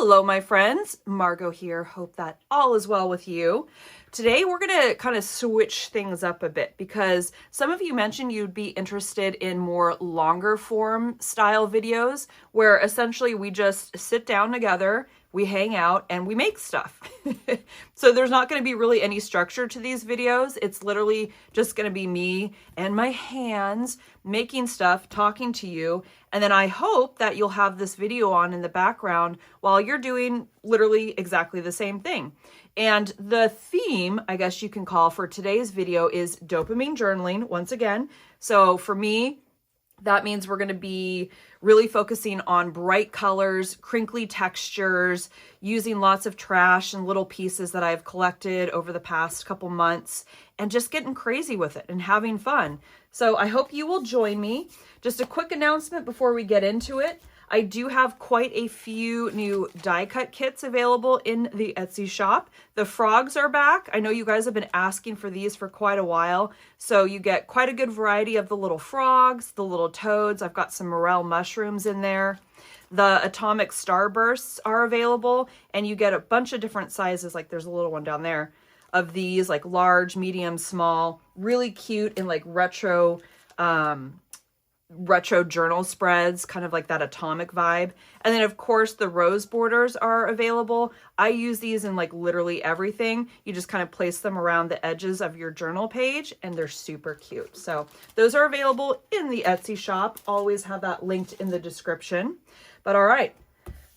Hello, my friends. Margot here. Hope that all is well with you. Today, we're going to kind of switch things up a bit because some of you mentioned you'd be interested in more longer form style videos where essentially we just sit down together, we hang out, and we make stuff. So there's not going to be really any structure to these videos. It's literally just going to be me and my hands making stuff, talking to you. And then I hope that you'll have this video on in the background while you're doing literally exactly the same thing. And the theme, I guess you can call, for today's video is dopamine journaling once again. So for me, that means we're going to be really focusing on bright colors, crinkly textures, using lots of trash and little pieces that I've collected over the past couple months, and just getting crazy with it and having fun. So I hope you will join me. Just a quick announcement before we get into it. I do have quite a few new die cut kits available in the Etsy shop. The frogs are back. I know you guys have been asking for these for quite a while. So you get quite a good variety of the little frogs, the little toads. I've got some morel mushrooms in there. The atomic starbursts are available, and you get a bunch of different sizes. Like there's a little one down there of these, like large, medium, small, really cute in like retro journal spreads, kind of like that atomic vibe. And then of course the rose borders are available. I use these in like literally everything. You just kind of place them around the edges of your journal page and they're super cute. So those are available in the Etsy shop. Always have that linked in the description. But all right,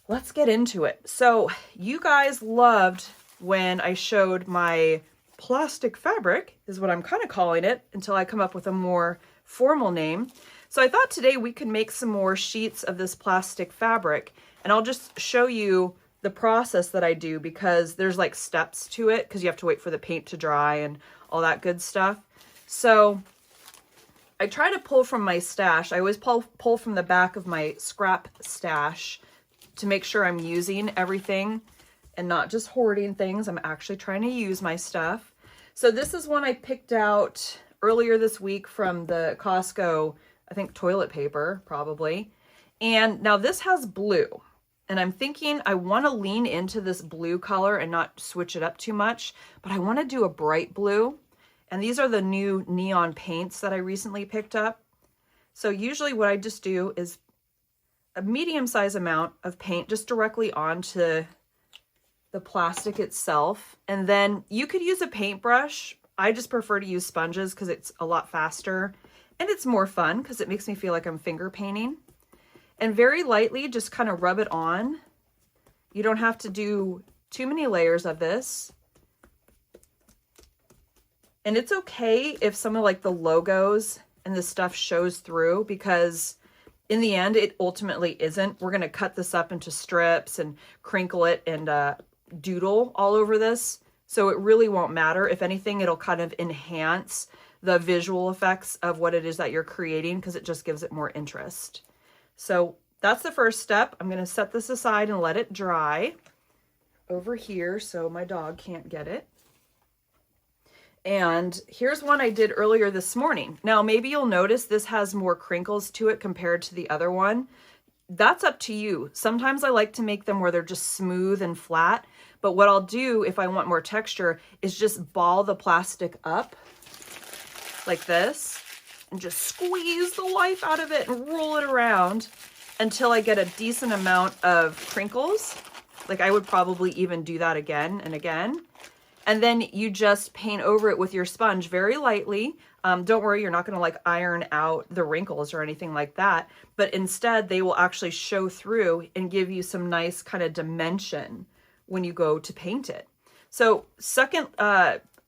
let's get into it. So you guys loved when I showed my plastic fabric, is what I'm kind of calling it until I come up with a more formal name. So I thought today we could make some more sheets of this plastic fabric, and I'll just show you the process that I do because there's like steps to it because you have to wait for the paint to dry and all that good stuff. So I try to pull from my stash. I always pull from the back of my scrap stash to make sure I'm using everything and not just hoarding things. I'm actually trying to use my stuff. So this is one I picked out earlier this week from the Costco, I think toilet paper, probably. And now this has blue. And I'm thinking I want to lean into this blue color and not switch it up too much, but I want to do a bright blue. And these are the new neon paints that I recently picked up. So usually what I just do is a medium-sized amount of paint just directly onto the plastic itself. And then you could use a paintbrush. I just prefer to use sponges because it's a lot faster. And it's more fun because it makes me feel like I'm finger painting. And very lightly, just kind of rub it on. You don't have to do too many layers of this. And it's okay if some of like the logos and the stuff shows through because in the end, it ultimately isn't. We're going to cut this up into strips and crinkle it and doodle all over this. So it really won't matter. If anything, it'll kind of enhance the visual effects of what it is that you're creating because it just gives it more interest. So that's the first step. I'm going to set this aside and let it dry over here so my dog can't get it. And here's one I did earlier this morning. Now, maybe you'll notice this has more crinkles to it compared to the other one. That's up to you. Sometimes I like to make them where they're just smooth and flat. But what I'll do if I want more texture is just ball the plastic up like this and just squeeze the life out of it and roll it around until I get a decent amount of crinkles. Like I would probably even do that again and again. And then you just paint over it with your sponge very lightly. Don't worry, you're not going to like iron out the wrinkles or anything like that. But instead, they will actually show through and give you some nice kind of dimension when you go to paint it. So second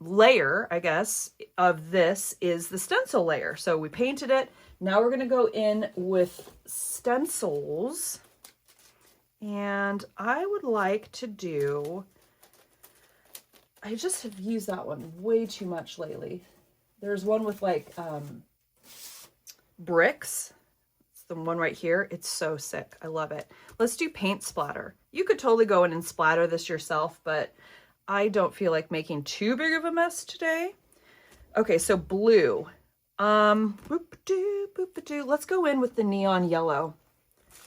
layer, I guess, of this is the stencil layer. So we painted it. Now we're going to go in with stencils. And I would like to do... I just have used that one way too much lately. There's one with like bricks. It's the one right here. It's so sick. I love it. Let's do paint splatter. You could totally go in and splatter this yourself, but I don't feel like making too big of a mess today. Okay, so blue. Let's go in with the neon yellow.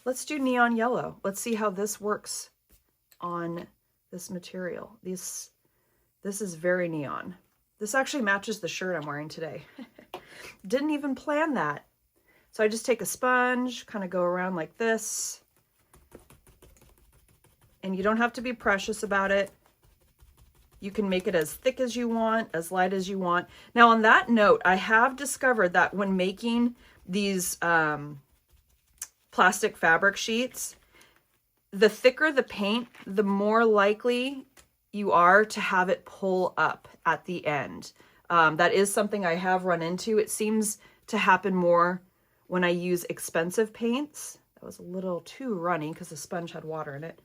Let's do neon yellow. Let's see how this works on this material. This is very neon. This actually matches the shirt I'm wearing today. Didn't even plan that. So I just take a sponge, kind of go around like this. And you don't have to be precious about it. You can make it as thick as you want, as light as you want. Now on that note, I have discovered that when making these plastic fabric sheets, the thicker the paint, the more likely you are to have it pull up at the end. That is something I have run into. It seems to happen more when I use expensive paints. That was a little too runny because the sponge had water in it.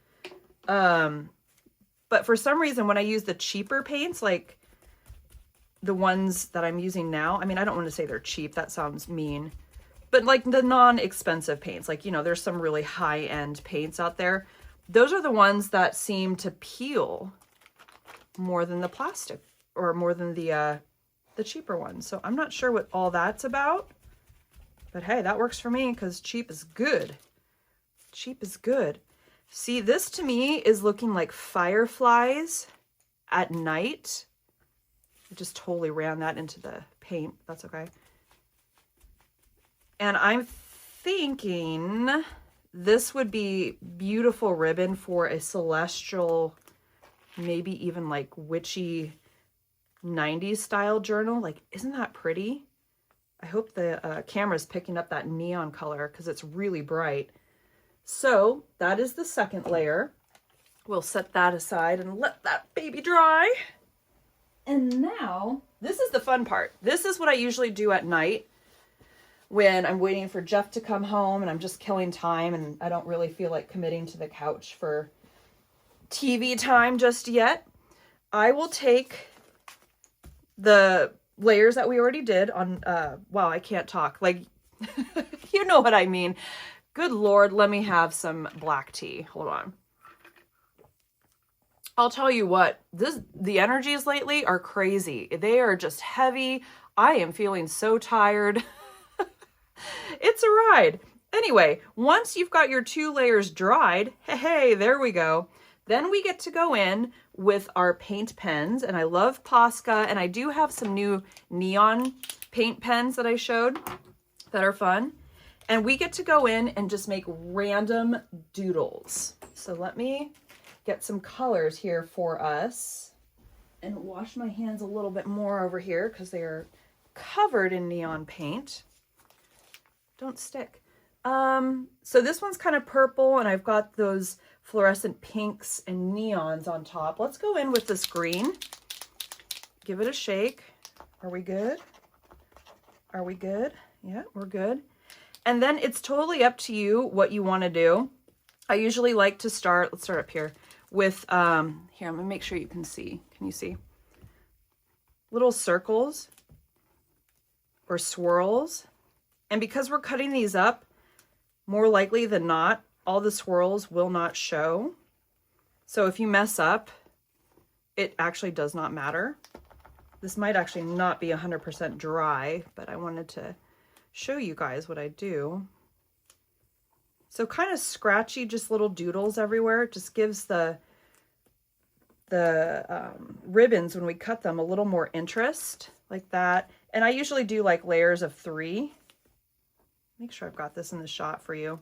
But for some reason, when I use the cheaper paints, like the ones that I'm using now, I mean, I don't want to say they're cheap. That sounds mean. But like the non-expensive paints, like, you know, there's some really high-end paints out there. Those are the ones that seem to peel more than the plastic or more than the cheaper ones. So I'm not sure what all that's about. But hey, that works for me because cheap is good. Cheap is good. See, this to me is looking like fireflies at night. I just totally ran that into the paint. That's okay. And I'm thinking this would be beautiful ribbon for a celestial, maybe even like witchy 90s style journal. Like, isn't that pretty? I hope the camera's picking up that neon color because it's really bright. So that is the second layer. We'll set that aside and let that baby dry. And now, this is the fun part. This is what I usually do at night when I'm waiting for Jeff to come home and I'm just killing time and I don't really feel like committing to the couch for TV time just yet. I will take the layers that we already did on, wow, I can't talk. Like, you know what I mean. Good Lord, let me have some black tea. Hold on. I'll tell you what, the energies lately are crazy. They are just heavy. I am feeling so tired. It's a ride. Anyway, once you've got your 2 layers dried, hey, there we go. Then we get to go in with our paint pens, and I love Posca, and I do have some new neon paint pens that I showed that are fun. And we get to go in and just make random doodles. So let me get some colors here for us and wash my hands a little bit more over here because they are covered in neon paint. Don't stick. So this one's kind of purple and I've got those fluorescent pinks and neons on top. Let's go in with this green. Give it a shake. Are we good? Are we good? Yeah, we're good. And then it's totally up to you what you want to do. I usually like to start, let's start up here, with, here, I'm going to make sure you can see. Can you see? Little circles or swirls. And because we're cutting these up, more likely than not, all the swirls will not show. So if you mess up, it actually does not matter. This might actually not be 100% dry, but I wanted to show you guys what I do. So kind of scratchy, just little doodles everywhere. It just gives the ribbons when we cut them a little more interest, like that. And I usually do like layers of 3. Make sure I've got this in the shot for you.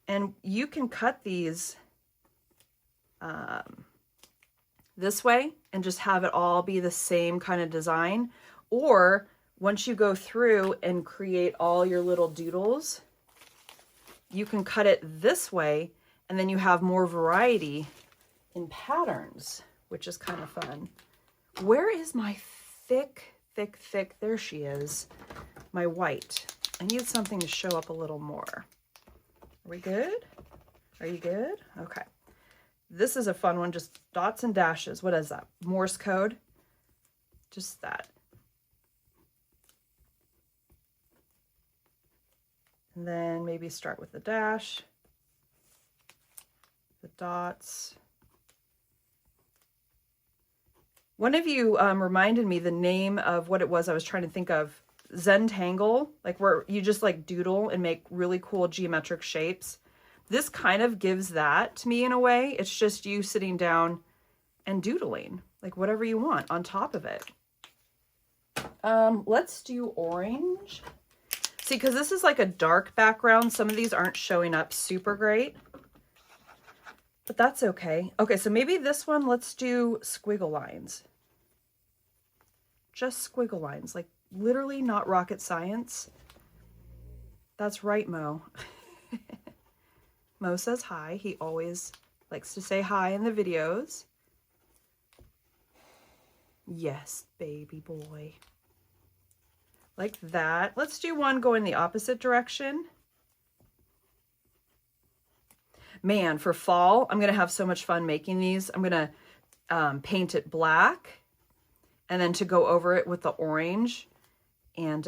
And you can cut these this way and just have it all be the same kind of design. Or once you go through and create all your little doodles, you can cut it this way and then you have more variety in patterns, which is kind of fun. Where is my thick, there she is, my white. I need something to show up a little more. Are we good? Are you good? Okay. This is a fun one, just dots and dashes. What is that? Morse code? Just that. And then maybe start with the dash, the dots. One of you reminded me the name of what it was I was trying to think of. Zentangle, like where you just like doodle and make really cool geometric shapes. This kind of gives that to me in a way. It's just you sitting down and doodling, like whatever you want on top of it. Let's do orange. See, because this is like a dark background, some of these aren't showing up super great, but that's okay. Okay, so maybe this one, let's do squiggle lines. Just squiggle lines, like literally not rocket science. That's right, Mo. Mo says hi. He always likes to say hi in the videos. Yes, baby boy. Like that. Let's do one going the opposite direction. Man, for fall, I'm going to have so much fun making these. I'm going to paint it black, and then to go over it with the orange and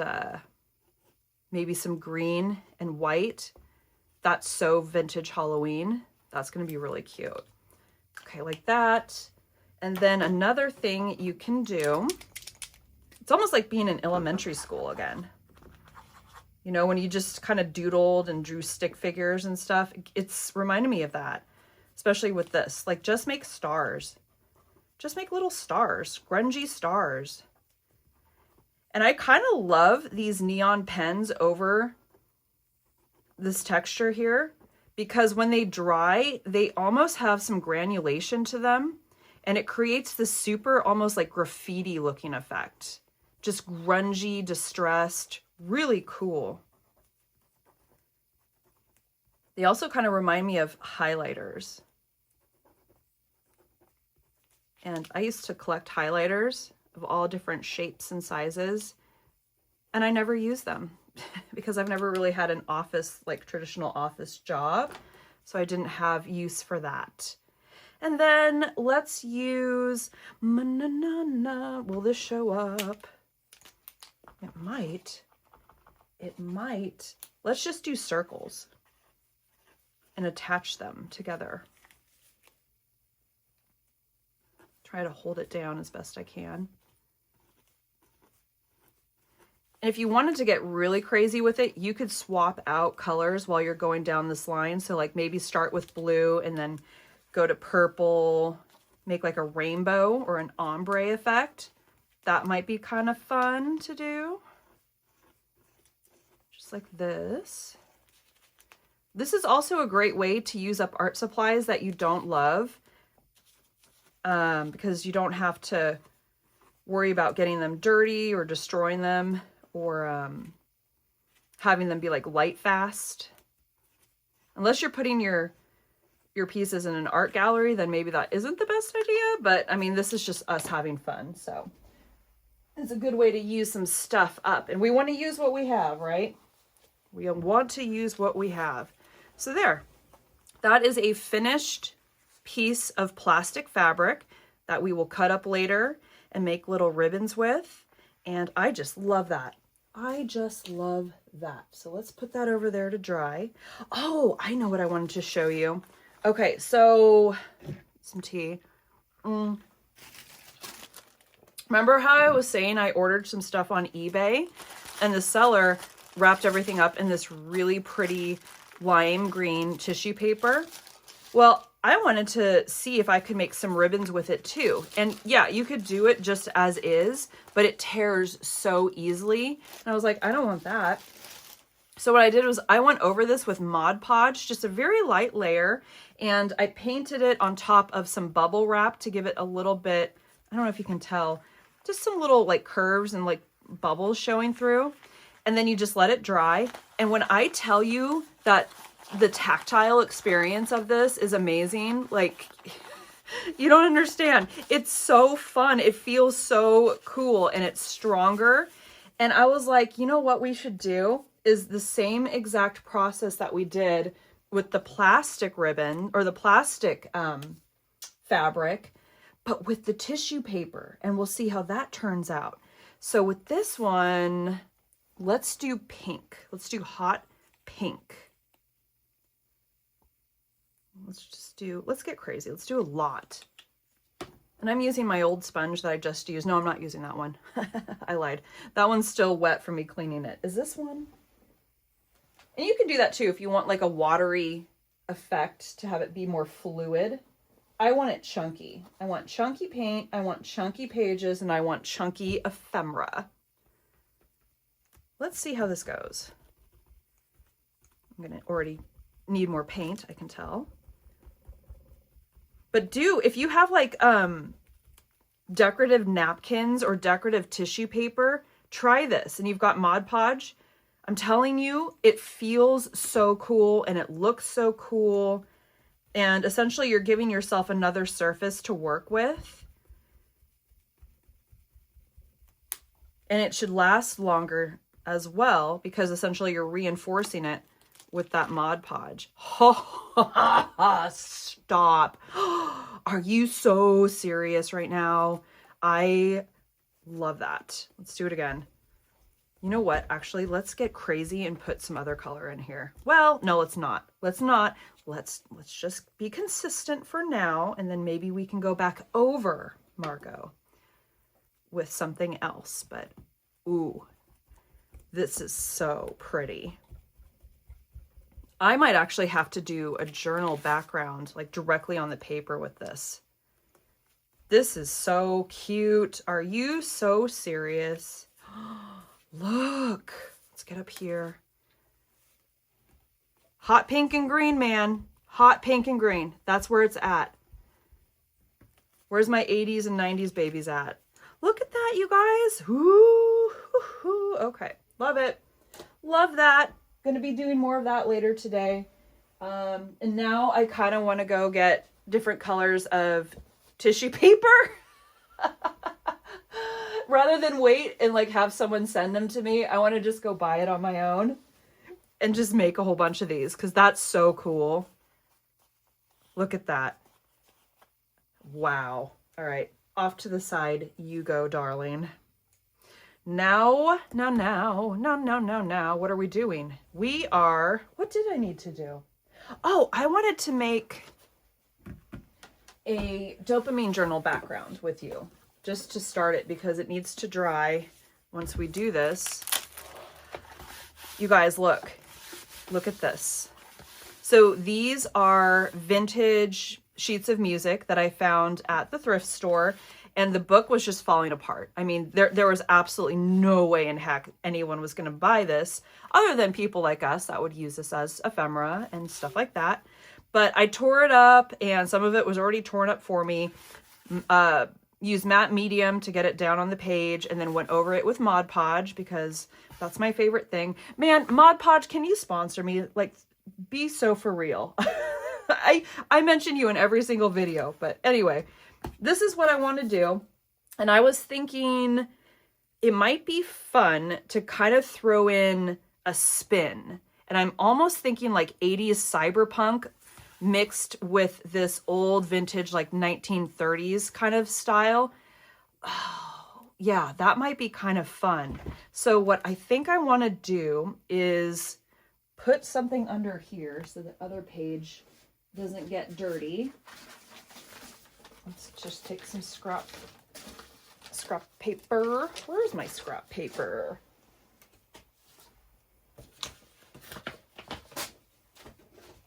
maybe some green and white. That's so vintage Halloween. That's going to be really cute. Okay, like that. And then another thing you can do, it's almost like being in elementary school again. You know, when you just kind of doodled and drew stick figures and stuff, it's reminding me of that, especially with this. Like, just make stars. Just make little stars, grungy stars. And I kind of love these neon pens over this texture here, because when they dry, they almost have some granulation to them, and it creates this super almost like graffiti looking effect. Just grungy, distressed, really cool. They also kind of remind me of highlighters. And I used to collect highlighters of all different shapes and sizes, and I never use them because I've never really had an office, like traditional office job. So I didn't have use for that. And then let's use, will this show up? It might. Let's just do circles and attach them together. Try to hold it down as best I can. And if you wanted to get really crazy with it, you could swap out colors while you're going down this line. So like maybe start with blue and then go to purple, make like a rainbow or an ombre effect. That might be kind of fun to do. Just like this. This is also a great way to use up art supplies that you don't love, because you don't have to worry about getting them dirty or destroying them, or having them be like light fast. Unless you're putting your pieces in an art gallery, then maybe that isn't the best idea. But I mean, this is just us having fun. So it's a good way to use some stuff up. And we want to use what we have, right? We want to use what we have. So there, that is a finished piece of plastic fabric that we will cut up later and make little ribbons with. And I just love that. I just love that. So let's put that over there to dry. Oh, I know what I wanted to show you. Okay, so some tea. Remember how I was saying I ordered some stuff on eBay and the seller wrapped everything up in this really pretty lime green tissue paper? Well, I wanted to see if I could make some ribbons with it too. And yeah, you could do it just as is, but it tears so easily. And I was like, I don't want that. So what I did was I went over this with Mod Podge, just a very light layer, and I painted it on top of some bubble wrap to give it a little bit, I don't know if you can tell, just some little like curves and like bubbles showing through. And then you just let it dry. And when I tell you that the tactile experience of this is amazing, like, you don't understand. It's so fun. It feels so cool and it's stronger. And I was like, you know what we should do is the same exact process that we did with the plastic ribbon or the plastic fabric, but with the tissue paper, and we'll see how that turns out. So with this one, let's do pink. Let's do hot pink. Let's get crazy. Let's do a lot. And I'm using my old sponge that I just used. No, I'm not using that one. I lied. That one's still wet from me cleaning it. Is this one? And you can do that too if you want like a watery effect to have it be more fluid. I want it chunky. I want chunky paint, I want chunky pages, and I want chunky ephemera. Let's see how this goes. I'm gonna already need more paint, I can tell. But if you have like decorative napkins or decorative tissue paper, try this. And you've got Mod Podge. I'm telling you, it feels so cool and it looks so cool. And essentially you're giving yourself another surface to work with. And it should last longer as well, because essentially you're reinforcing it with that Mod Podge. Stop. Are you so serious right now? I love that. Let's do it again. You know what? Actually, let's get crazy and put some other color in here. Well, no, let's not. Let's not. Let's just be consistent for now, and then maybe we can go back over Margot with something else. But ooh, this is so pretty. I might actually have to do a journal background like directly on the paper with this. This is so cute. Are you so serious? Look, let's get up here. Hot pink and green, man. Hot pink and green. That's where it's at. Where's my 80s and 90s babies at? Look at that, you guys. Ooh, okay, love it. Love that. Going to be doing more of that later today. And now I kind of want to go get different colors of tissue paper. Rather than wait and like have someone send them to me, I want to just go buy it on my own and just make a whole bunch of these, because that's so cool. Look at that. Wow. All right. Off to the side you go, darling. Now, what are we doing? What did I need to do? Oh, I wanted to make a dopamine journal background with you, just to start it, because it needs to dry once we do this. You guys, look at this. So these are vintage sheets of music that I found at the thrift store, and the book was just falling apart. I mean, there was absolutely no way in heck anyone was going to buy this other than people like us that would use this as ephemera and stuff like that. But I tore it up, and some of it was already torn up for me. Used matte medium to get it down on the page, and then went over it with Mod Podge because that's my favorite thing. Man, Mod Podge, can you sponsor me? Like, be so for real. I mention you in every single video, but anyway, this is what I want to do. And I was thinking it might be fun to kind of throw in a spin. And I'm almost thinking like 80s cyberpunk mixed with this old vintage, like 1930s kind of style. Oh, yeah, that might be kind of fun. So what I think I want to do is put something under here so the other page doesn't get dirty. Let's just take some scrap paper. Where's my scrap paper?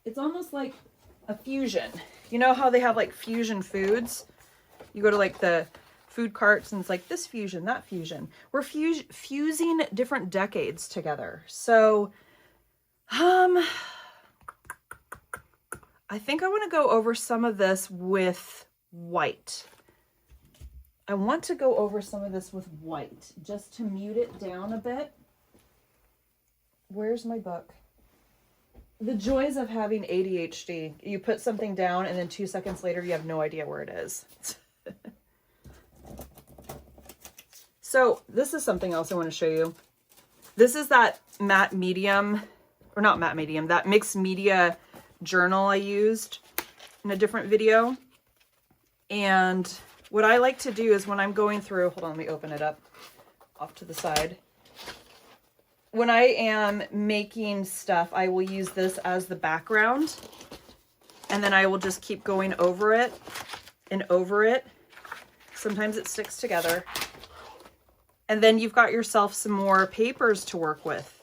It's almost like a fusion. You know how they have like fusion foods? You go to like the food carts and it's like this fusion, that fusion. We're fusing different decades together. So, I think I want to go over some of this with white. I want to go over some of this with white just to mute it down a bit. Where's my book? The joys of having ADHD. You put something down and then 2 seconds later you have no idea where it is. So this is something else I want to show you. This is that matte medium, or not matte medium, that mixed media journal I used in a different video. And what I like to do is when I'm going through, hold on, let me open it up off to the side. When I am making stuff, I will use this as the background, and then I will just keep going over it and over it. Sometimes it sticks together. And then you've got yourself some more papers to work with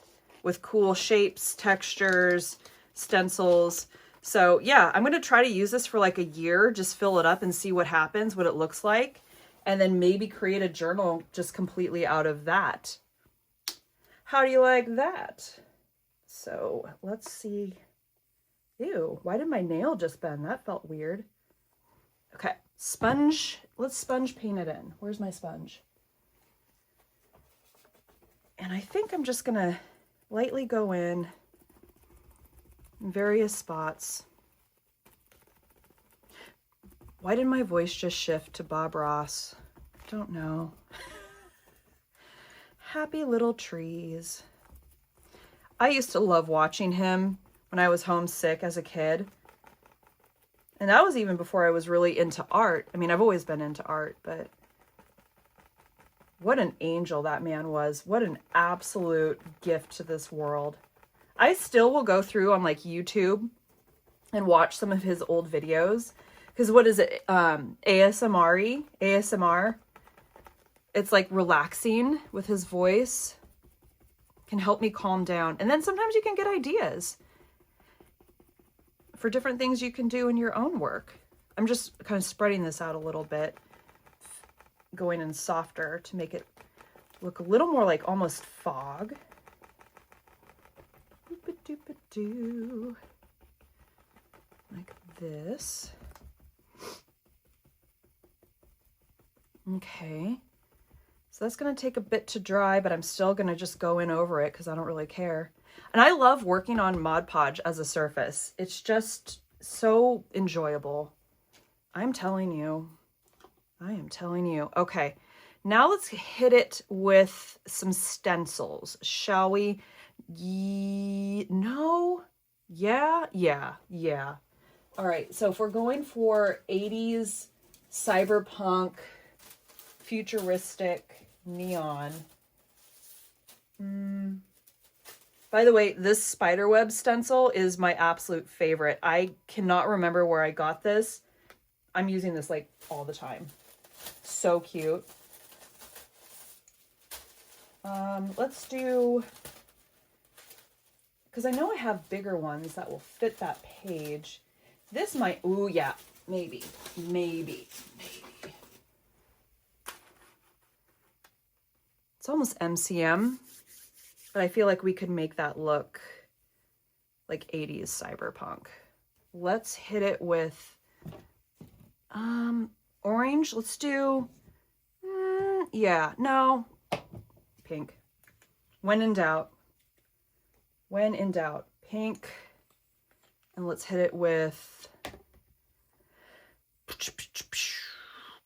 cool shapes, textures, stencils. So yeah, I'm going to try to use this for like a year, just fill it up and see what happens, what it looks like. And then maybe create a journal just completely out of that. How do you like that? So let's see. Ew, why did my nail just bend? That felt weird. Okay, sponge. Let's sponge paint it in. Where's my sponge? And I think I'm just gonna lightly go in various spots. Why did my voice just shift to Bob Ross? Don't know. Happy little trees. I used to love watching him when I was homesick as a kid. And that was even before I was really into art. I mean, I've always been into art, but what an angel that man was. What an absolute gift to this world. I still will go through on like YouTube and watch some of his old videos. Because what is it? ASMR. It's like relaxing with his voice. Can help me calm down. And then sometimes you can get ideas for different things you can do in your own work. I'm just kind of spreading this out a little bit, going in softer to make it look a little more like almost fog. Doop-a-doop-a-doo. Like this. Okay. So that's going to take a bit to dry, but I'm still going to just go in over it because I don't really care. And I love working on Mod Podge as a surface. It's just so enjoyable. I'm telling you. I am telling you. Okay, now let's hit it with some stencils, shall we? No? Yeah. All right, so if we're going for 80s cyberpunk, futuristic, neon. By the way, this spiderweb stencil is my absolute favorite. I cannot remember where I got this. I'm using this like all the time. So cute. Let's do, because I know I have bigger ones that will fit that page. This might, ooh yeah, maybe. It's almost MCM, but I feel like we could make that look like 80s cyberpunk. Let's hit it with orange. Let's do, pink. When in doubt, pink. And let's hit it with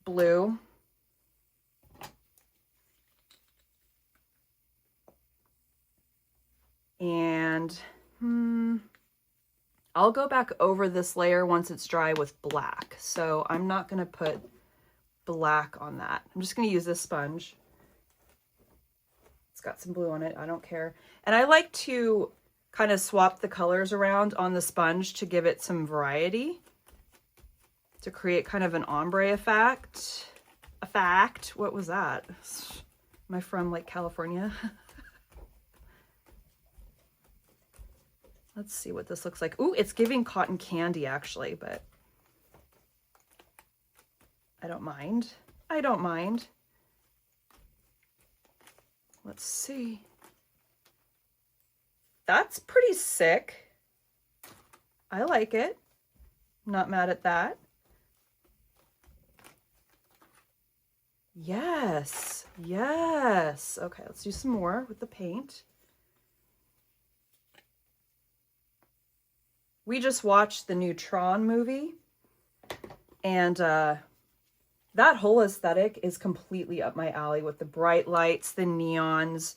blue. And I'll go back over this layer once it's dry with black. So I'm not going to put black on that. I'm just going to use this sponge. It's got some blue on it. I don't care. And I like to kind of swap the colors around on the sponge to give it some variety, to create kind of an ombre effect. What was that? Am I from like California? Let's see what this looks like. Ooh, it's giving cotton candy actually, but I don't mind. Let's see. That's pretty sick. I like it. Not mad at that. Yes. Okay, let's do some more with the paint. We just watched the new Tron movie, and that whole aesthetic is completely up my alley with the bright lights, the neons,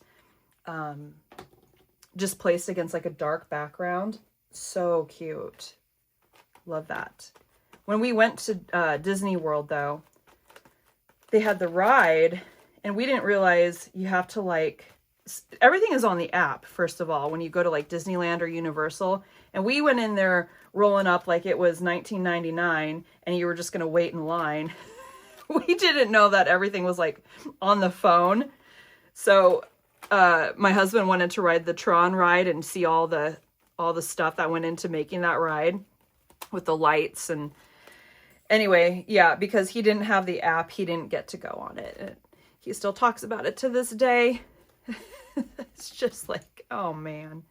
just placed against like a dark background. So cute. Love that. When we went to Disney World though, they had the ride and we didn't realize you have to like, everything is on the app, first of all, when you go to like Disneyland or Universal. And we went in there rolling up like it was 1999 and you were just going to wait in line. We didn't know that everything was like on the phone. So my husband wanted to ride the Tron ride and see all the stuff that went into making that ride. with the lights. And anyway, yeah, because he didn't have the app, he didn't get to go on it. He still talks about it to this day. It's just like, oh man.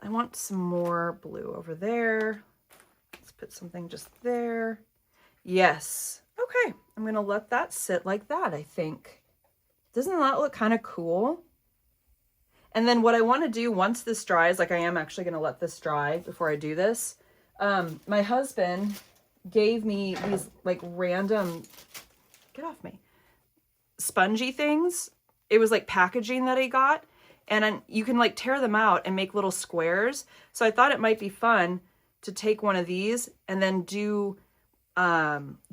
I want some more blue over there. Let's put something just there. Yes. Okay. I'm going to let that sit like that, I think. Doesn't that look kind of cool? And then what I want to do once this dries, like I am actually going to let this dry before I do this. My husband gave me these like random, get off me, spongy things. It was like packaging that he got. And you can like tear them out and make little squares. So I thought it might be fun to take one of these and then do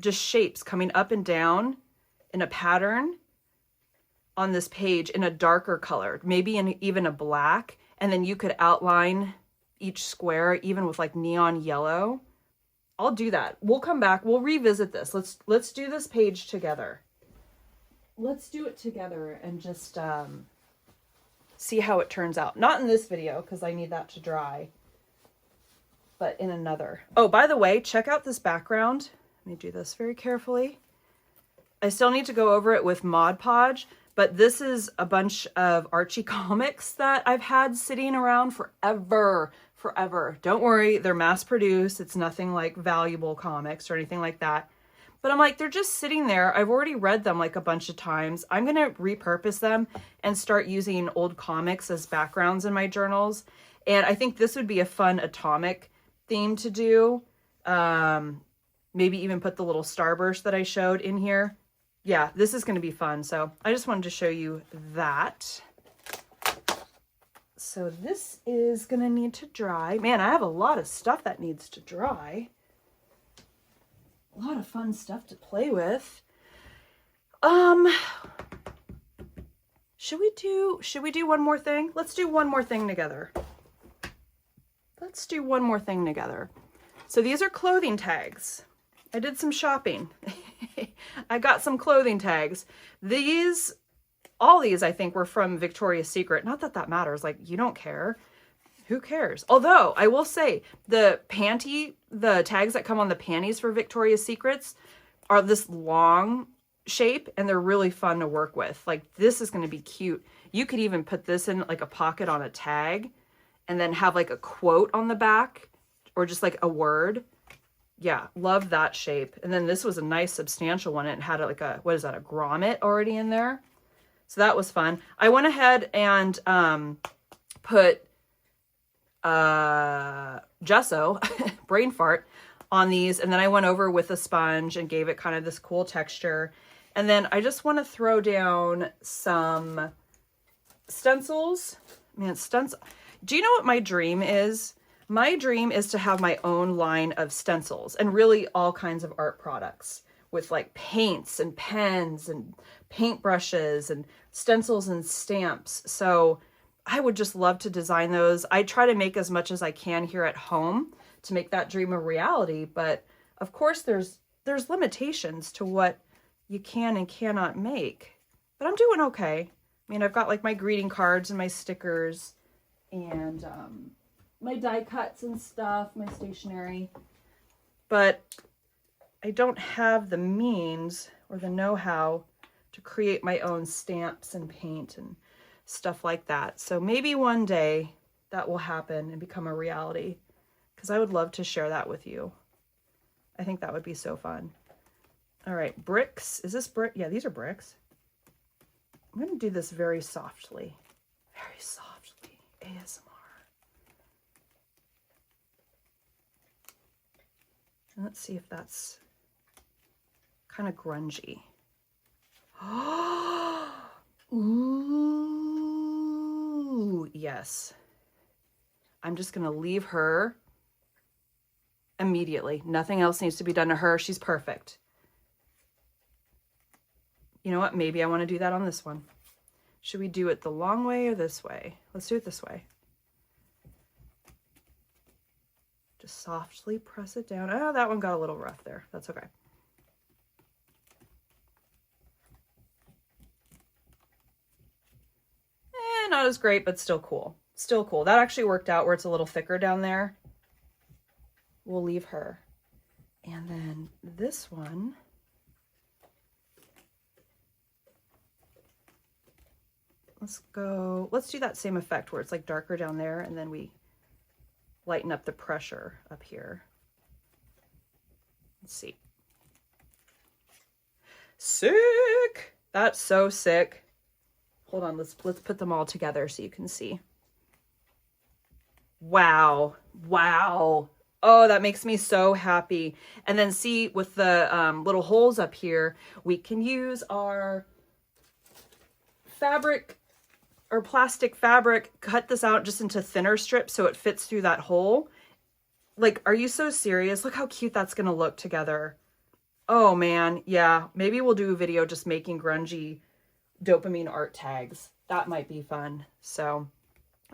just shapes coming up and down in a pattern on this page in a darker color, maybe in even a black. And then you could outline each square even with like neon yellow. I'll do that. We'll come back. We'll revisit this. Let's do this page together. Let's do it together and just see how it turns out. Not in this video because I need that to dry, but in another. Oh, by the way, check out this background. Let me do this very carefully. I still need to go over it with Mod Podge, but this is a bunch of Archie comics that I've had sitting around forever. Don't worry, they're mass produced. It's nothing like valuable comics or anything like that. But I'm like, they're just sitting there. I've already read them like a bunch of times. I'm going to repurpose them and start using old comics as backgrounds in my journals. And I think this would be a fun atomic theme to do. Maybe even put the little starburst that I showed in here. Yeah, this is going to be fun. So I just wanted to show you that. So this is going to need to dry. Man, I have a lot of stuff that needs to dry. A lot of fun stuff to play with. Should we do one more thing? Let's do one more thing together. Let's do one more thing together. So these are clothing tags. I did some shopping. I got some clothing tags. All these I think were from Victoria's Secret. Not that that matters. Like, you don't care. Who cares? Although I will say the tags that come on the panties for Victoria's Secrets are this long shape and they're really fun to work with. Like, this is going to be cute. You could even put this in like a pocket on a tag and then have like a quote on the back or just like a word. Yeah, love that shape. And then this was a nice substantial one. It had like a, what is that, a grommet already in there. So that was fun. I went ahead and put gesso, brain fart, on these, and then I went over with a sponge and gave it kind of this cool texture. And then I just want to throw down some stencils. Man, do you know what my dream is? My dream is to have my own line of stencils and really all kinds of art products with like paints and pens and paintbrushes and stencils and stamps. So I would just love to design those. I try to make as much as I can here at home to make that dream a reality. But of course there's limitations to what you can and cannot make, but I'm doing okay. I mean, I've got like my greeting cards and my stickers and my die cuts and stuff, my stationery, but I don't have the means or the know-how to create my own stamps and paint and stuff like that. So maybe one day that will happen and become a reality, because I would love to share that with you. I think that would be so fun. All right, bricks. Is this brick? Yeah, these are bricks. I'm going to do this very softly. Very softly. ASMR. And let's see if that's kind of grungy. Ooh, yes. I'm just going to leave her immediately. Nothing else needs to be done to her. She's perfect. You know what? Maybe I want to do that on this one. Should we do it the long way or this way? Let's do it this way. Just softly press it down. Oh, that one got a little rough there. That's okay. Not as great, but still cool. Still cool. That actually worked out where it's a little thicker down there. we'll leave her. And then this one, let's do that same effect where it's like darker down there and then we lighten up the pressure up here. Let's see. Sick! That's so sick. Hold on, let's put them all together so you can see. Wow. Wow. Oh, that makes me so happy. And then see, with the little holes up here, we can use our fabric or plastic fabric, cut this out just into thinner strips so it fits through that hole. Like, are you so serious? Look how cute that's gonna look together. Oh man, yeah. Maybe we'll do a video just making grungy dopamine art tags. That might be fun. So,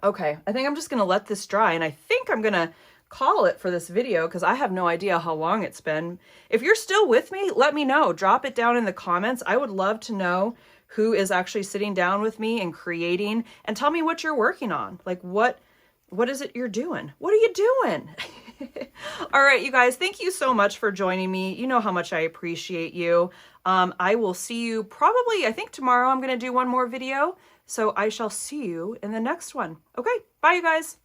okay, I think I'm just gonna let this dry, and I think I'm gonna call it for this video because I have no idea how long it's been. If you're still with me, let me know. Drop it down in the comments. I would love to know who is actually sitting down with me and creating, and tell me what you're working on. Like, what is it you're doing? What are you doing? All right, you guys, thank you so much for joining me. You know how much I appreciate you. I will see you probably, I think tomorrow I'm going to do one more video. So I shall see you in the next one. Okay, bye you guys.